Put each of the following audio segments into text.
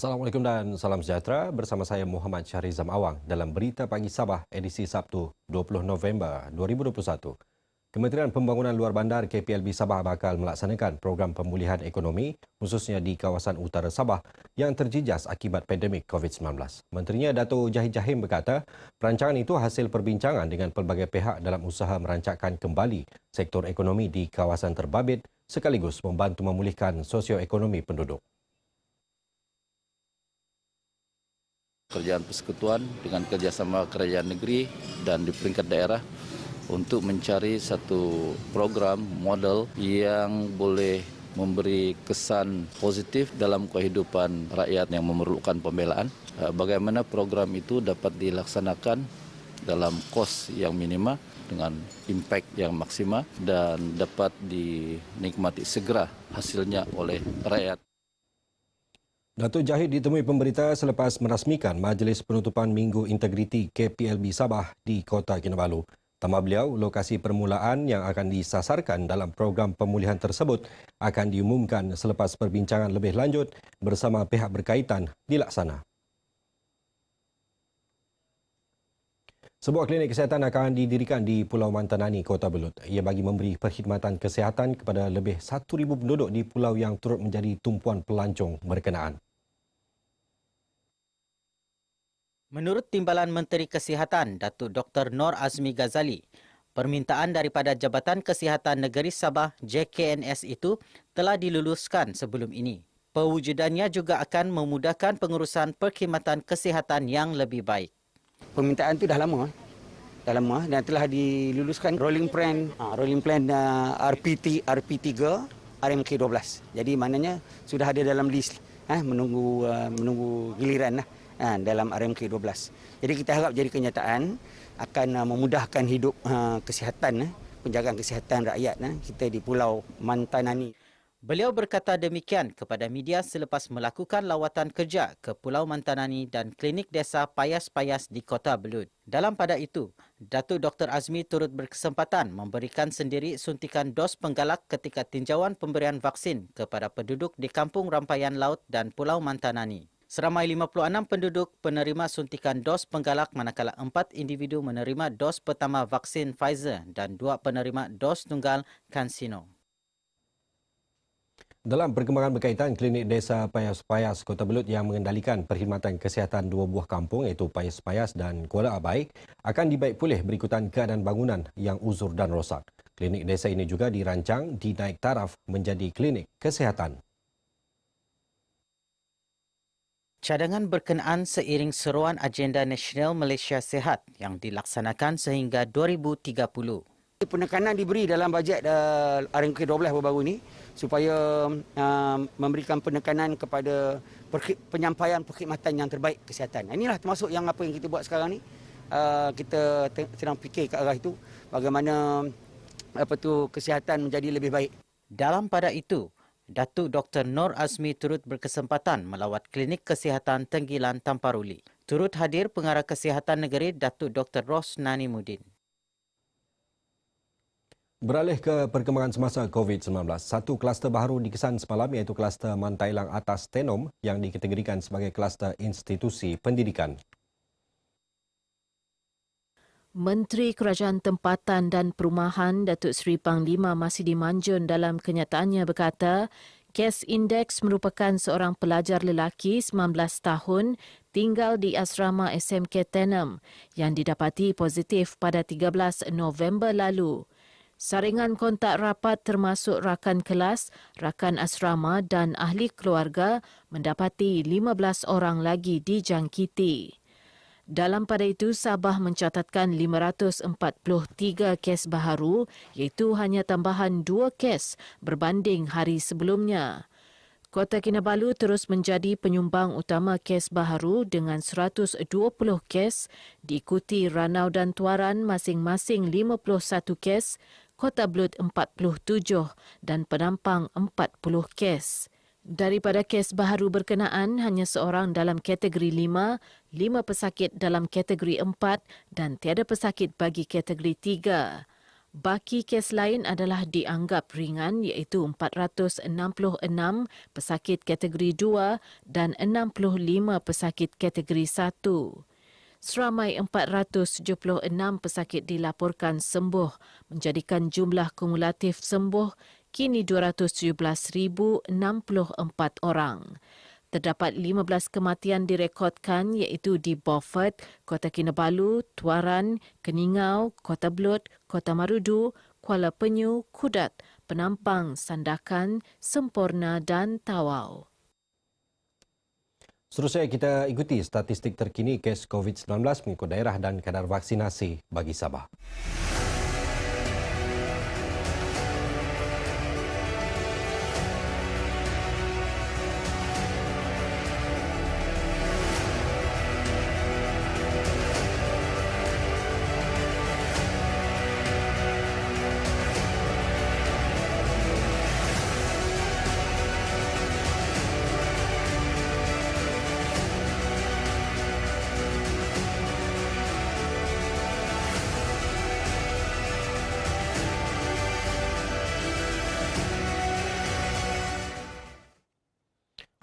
Assalamualaikum dan salam sejahtera. Bersama saya Muhammad Syahrizam Awang dalam Berita Pagi Sabah edisi Sabtu 20 November 2021. Kementerian Pembangunan Luar Bandar KPLB Sabah bakal melaksanakan program pemulihan ekonomi khususnya di kawasan utara Sabah yang terjejas akibat pandemik COVID-19. Menterinya Dato' Jahid Jahim berkata, perancangan itu hasil perbincangan dengan pelbagai pihak dalam usaha merancangkan kembali sektor ekonomi di kawasan terbabit sekaligus membantu memulihkan sosioekonomi penduduk. Kerjaan persekutuan dengan kerjasama kerajaan negeri dan di peringkat daerah untuk mencari satu program model yang boleh memberi kesan positif dalam kehidupan rakyat yang memerlukan pembelaan. Bagaimana program itu dapat dilaksanakan dalam kos yang minima dengan impact yang maksimal dan dapat dinikmati segera hasilnya oleh rakyat. Dato' Jahid ditemui pemberita selepas merasmikan Majlis Penutupan Minggu Integriti KPLB Sabah di Kota Kinabalu. Tambah beliau, lokasi permulaan yang akan disasarkan dalam program pemulihan tersebut akan diumumkan selepas perbincangan lebih lanjut bersama pihak berkaitan dilaksana. Sebuah klinik kesihatan akan didirikan di Pulau Mantanani, Kota Belud. Ia bagi memberi perkhidmatan kesihatan kepada lebih 1,000 penduduk di pulau yang turut menjadi tumpuan pelancong berkenaan. Menurut Timbalan Menteri Kesihatan, Datuk Dr. Nor Azmi Ghazali, permintaan daripada Jabatan Kesihatan Negeri Sabah JKNS itu telah diluluskan sebelum ini. Pewujudannya juga akan memudahkan pengurusan perkhidmatan kesihatan yang lebih baik. Permintaan itu dah lama dan telah diluluskan rolling plan RP3 RMK12. Jadi maknanya sudah ada dalam list menunggu giliran dalam RMK12. Jadi kita harap jadi kenyataan akan memudahkan hidup kesihatan, penjagaan kesihatan rakyat kita di Pulau Mantanani. Beliau berkata demikian kepada media selepas melakukan lawatan kerja ke Pulau Mantanani dan klinik desa Payas-Payas di Kota Belud. Dalam pada itu, Datuk Dr. Azmi turut berkesempatan memberikan sendiri suntikan dos penggalak ketika tinjauan pemberian vaksin kepada penduduk di Kampung Rampayan Laut dan Pulau Mantanani. Seramai 56 penduduk penerima suntikan dos penggalak manakala 4 individu menerima dos pertama vaksin Pfizer dan 2 penerima dos tunggal CanSino. Dalam perkembangan berkaitan, klinik desa Payas-Payas Kota Belud yang mengendalikan perkhidmatan kesihatan dua buah kampung iaitu Payas-Payas dan Kuala Abai akan dibaik pulih berikutan keadaan bangunan yang uzur dan rosak. Klinik desa ini juga dirancang dinaik taraf menjadi klinik kesihatan. Cadangan berkenaan seiring seruan agenda Nasional Malaysia Sihat yang dilaksanakan sehingga 2030. Penekanan diberi dalam bajet RMK12 baru-baru ini supaya memberikan penekanan kepada penyampaian perkhidmatan yang terbaik kesihatan. Inilah termasuk yang apa yang kita buat sekarang ni. Kita sedang fikir ke arah itu bagaimana kesihatan menjadi lebih baik. Dalam pada itu, Datuk Dr. Nor Azmi turut berkesempatan melawat klinik kesihatan Tenggilan Tamparuli. Turut hadir Pengarah Kesihatan Negeri Datuk Dr. Rosnani Mudin. Beralih ke perkembangan semasa COVID-19, satu kluster baru dikesan semalam iaitu kluster Mantailang Atas Tenom yang dikategorikan sebagai kluster institusi pendidikan. Menteri Kerajaan Tempatan dan Perumahan Datuk Seri Panglima Masidi Manjun dalam kenyataannya berkata, kes indeks merupakan seorang pelajar lelaki 19 tahun tinggal di asrama SMK Tenom yang didapati positif pada 13 November lalu. Saringan kontak rapat termasuk rakan kelas, rakan asrama dan ahli keluarga mendapati 15 orang lagi dijangkiti. Dalam pada itu, Sabah mencatatkan 543 kes baharu iaitu hanya tambahan 2 kes berbanding hari sebelumnya. Kota Kinabalu terus menjadi penyumbang utama kes baharu dengan 120 kes, diikuti Ranau dan Tuaran masing-masing 51 kes, Kota Belud 47 dan Penampang 40 kes. Daripada kes baharu berkenaan, hanya seorang dalam kategori 5, 5 pesakit dalam kategori 4 dan tiada pesakit bagi kategori 3. Baki kes lain adalah dianggap ringan iaitu 466 pesakit kategori 2 dan 65 pesakit kategori 1. Seramai 476 pesakit dilaporkan sembuh, menjadikan jumlah kumulatif sembuh kini 217,064 orang. Terdapat 15 kematian direkodkan iaitu di Beaufort, Kota Kinabalu, Tuaran, Keningau, Kota Belud, Kota Marudu, Kuala Penyu, Kudat, Penampang, Sandakan, Semporna dan Tawau. Seterusnya kita ikuti statistik terkini kes COVID-19 mengikut daerah dan kadar vaksinasi bagi Sabah.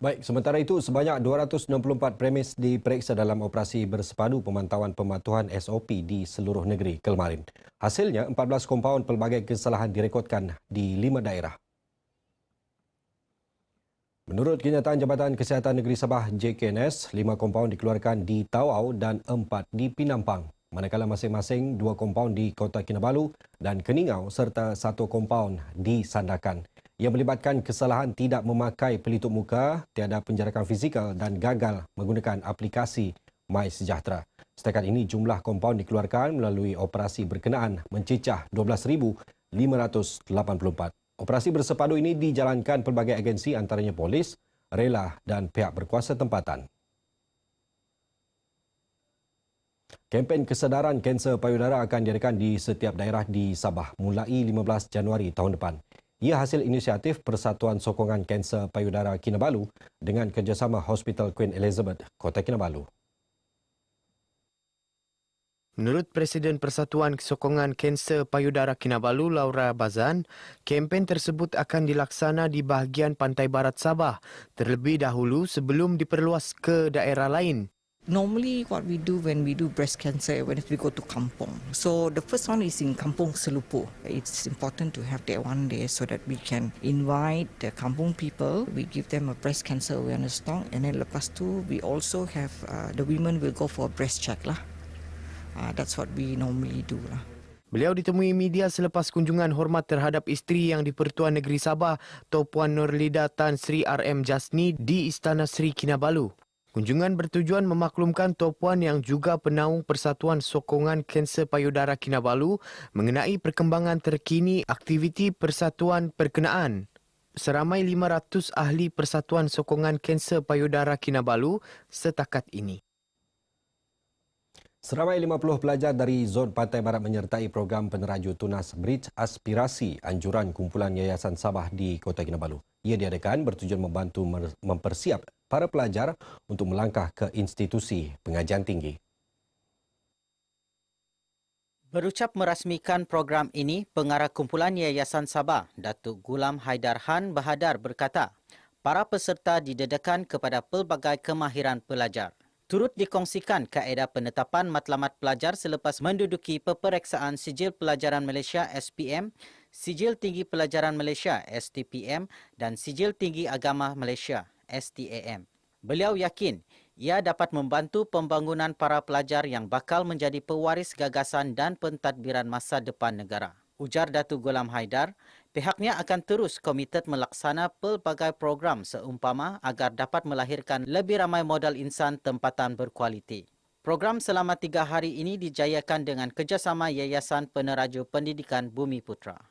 Baik, sementara itu sebanyak 264 premis diperiksa dalam operasi bersepadu pemantauan pematuhan SOP di seluruh negeri kemarin. Hasilnya, 14 kompaun pelbagai kesalahan direkodkan di 5 daerah. Menurut kenyataan Jabatan Kesihatan Negeri Sabah JKNS, 5 kompaun dikeluarkan di Tawau dan 4 di Penampang, manakala masing-masing 2 kompaun di Kota Kinabalu dan Keningau serta 1 kompaun di Sandakan. Ia melibatkan kesalahan tidak memakai pelitup muka, tiada penjarakan fizikal dan gagal menggunakan aplikasi MySejahtera. Setakat ini jumlah kompaun dikeluarkan melalui operasi berkenaan mencecah 12,584. Operasi bersepadu ini dijalankan pelbagai agensi antaranya polis, rela dan pihak berkuasa tempatan. Kempen kesedaran kanser payudara akan diadakan di setiap daerah di Sabah mulai 15 Januari tahun depan. Ia hasil inisiatif Persatuan Sokongan Kanser Payudara Kinabalu dengan kerjasama Hospital Queen Elizabeth, Kota Kinabalu. Menurut Presiden Persatuan Sokongan Kanser Payudara Kinabalu, Laura Bazan, kempen tersebut akan dilaksana di bahagian pantai barat Sabah terlebih dahulu sebelum diperluas ke daerah lain. Normally, what we do when we do breast cancer, when we go to kampung. So the first one is in Kampung Selupu. It's important to have that one day so that we can invite the kampung people. We give them a breast cancer awareness talk, and then lepas tu we also have the women will go for a breast check lah. That's what we normally do lah. Beliau ditemui media selepas kunjungan hormat terhadap isteri yang di-Pertuan Negeri Sabah, Tuan Nurlida Tan Sri RM Jasni di Istana Sri Kinabalu. Kunjungan bertujuan memaklumkan Tuan yang juga penaung Persatuan Sokongan Kanser Payudara Kinabalu mengenai perkembangan terkini aktiviti persatuan berkenaan. Seramai 500 ahli Persatuan Sokongan Kanser Payudara Kinabalu setakat ini. Seramai 50 pelajar dari Zon Pantai Barat menyertai program peneraju tunas Bridge Aspirasi anjuran kumpulan Yayasan Sabah di Kota Kinabalu. Ia diadakan bertujuan membantu mempersiap para pelajar untuk melangkah ke institusi pengajian tinggi. Berucap merasmikan program ini, Pengarah Kumpulan Yayasan Sabah, Datuk Gulam Haidar Han Bahadar berkata, para peserta didedakan kepada pelbagai kemahiran pelajar. Turut dikongsikan kaedah penetapan matlamat pelajar selepas menduduki peperiksaan Sijil Pelajaran Malaysia SPM, Sijil Tinggi Pelajaran Malaysia STPM dan Sijil Tinggi Agama Malaysia STAM. Beliau yakin ia dapat membantu pembangunan para pelajar yang bakal menjadi pewaris gagasan dan pentadbiran masa depan negara. Ujar Datuk Gulam Haidar, pihaknya akan terus komited melaksana pelbagai program seumpama agar dapat melahirkan lebih ramai modal insan tempatan berkualiti. Program selama 3 hari ini dijayakan dengan kerjasama Yayasan Peneraju Pendidikan Bumi Putra.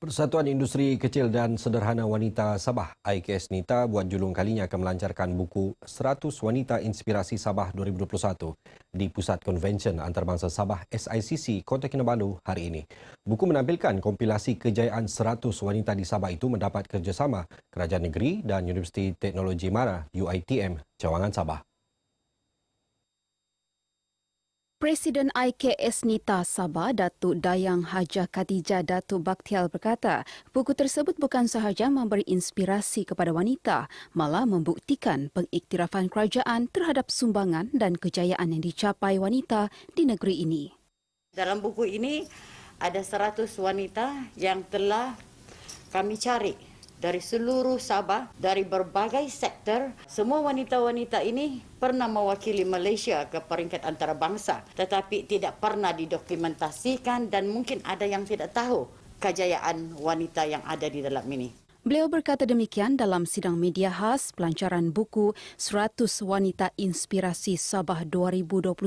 Persatuan Industri Kecil dan Sederhana Wanita Sabah IKS Nita buat julung kalinya akan melancarkan buku 100 Wanita Inspirasi Sabah 2021 di Pusat Konvensyen Antarabangsa Sabah SICC Kota Kinabalu hari ini. Buku menampilkan kompilasi kejayaan 100 wanita di Sabah itu mendapat kerjasama Kerajaan Negeri dan Universiti Teknologi Mara UiTM Cawangan Sabah. Presiden IKS Nita Sabah, Datuk Dayang Hajah Khadijah Datuk Bakhtiar berkata, buku tersebut bukan sahaja memberi inspirasi kepada wanita, malah membuktikan pengiktirafan kerajaan terhadap sumbangan dan kejayaan yang dicapai wanita di negeri ini. Dalam buku ini ada 100 wanita yang telah kami cari dari seluruh Sabah, dari berbagai sektor. Semua wanita-wanita ini pernah mewakili Malaysia ke peringkat antarabangsa, tetapi tidak pernah didokumentasikan dan mungkin ada yang tidak tahu kejayaan wanita yang ada di dalam ini. Beliau berkata demikian dalam sidang media khas pelancaran buku 100 Wanita Inspirasi Sabah 2021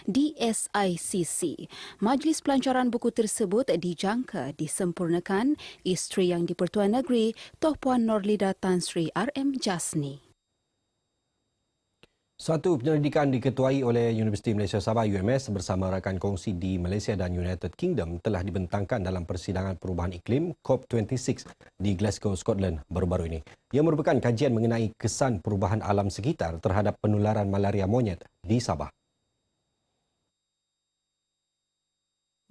di SICC. Majlis pelancaran buku tersebut dijangka disempurnakan isteri yang di-Pertuan Negeri, Toh Puan Nurlida Tan Sri RM Jasni. Satu penyelidikan diketuai oleh Universiti Malaysia Sabah UMS bersama rakan kongsi di Malaysia dan United Kingdom telah dibentangkan dalam persidangan perubahan iklim COP26 di Glasgow, Scotland baru-baru ini. Ia merupakan kajian mengenai kesan perubahan alam sekitar terhadap penularan malaria monyet di Sabah.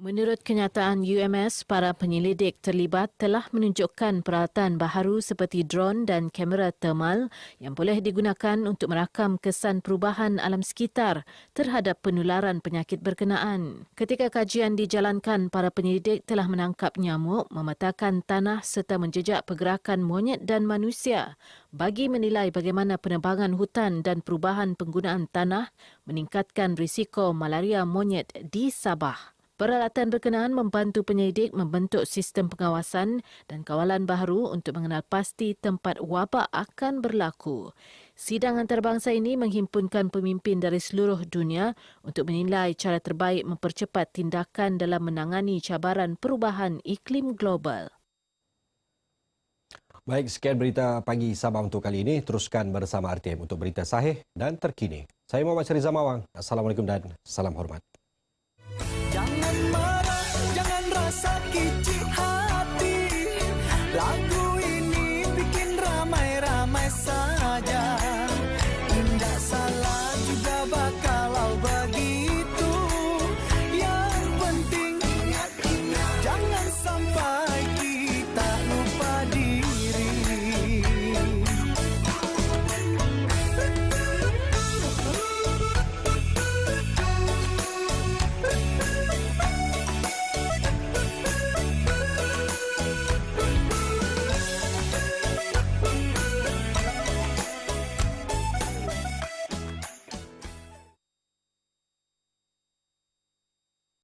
Menurut kenyataan UMS, para penyelidik terlibat telah menunjukkan peralatan baharu seperti drone dan kamera termal yang boleh digunakan untuk merakam kesan perubahan alam sekitar terhadap penularan penyakit berkenaan. Ketika kajian dijalankan, para penyelidik telah menangkap nyamuk, memetakan tanah serta menjejak pergerakan monyet dan manusia bagi menilai bagaimana penebangan hutan dan perubahan penggunaan tanah meningkatkan risiko malaria monyet di Sabah. Peralatan berkenaan membantu penyelidik membentuk sistem pengawasan dan kawalan baharu untuk mengenal pasti tempat wabak akan berlaku. Sidang antarabangsa ini menghimpunkan pemimpin dari seluruh dunia untuk menilai cara terbaik mempercepat tindakan dalam menangani cabaran perubahan iklim global. Baik, sekian berita pagi Sabah untuk kali ini. Teruskan bersama RTM untuk berita sahih dan terkini. Saya Muhammad Charizam Awang. Assalamualaikum dan salam hormat. Jangan marah, jangan rasa kicik hati. Lagu ini bikin ramai-ramai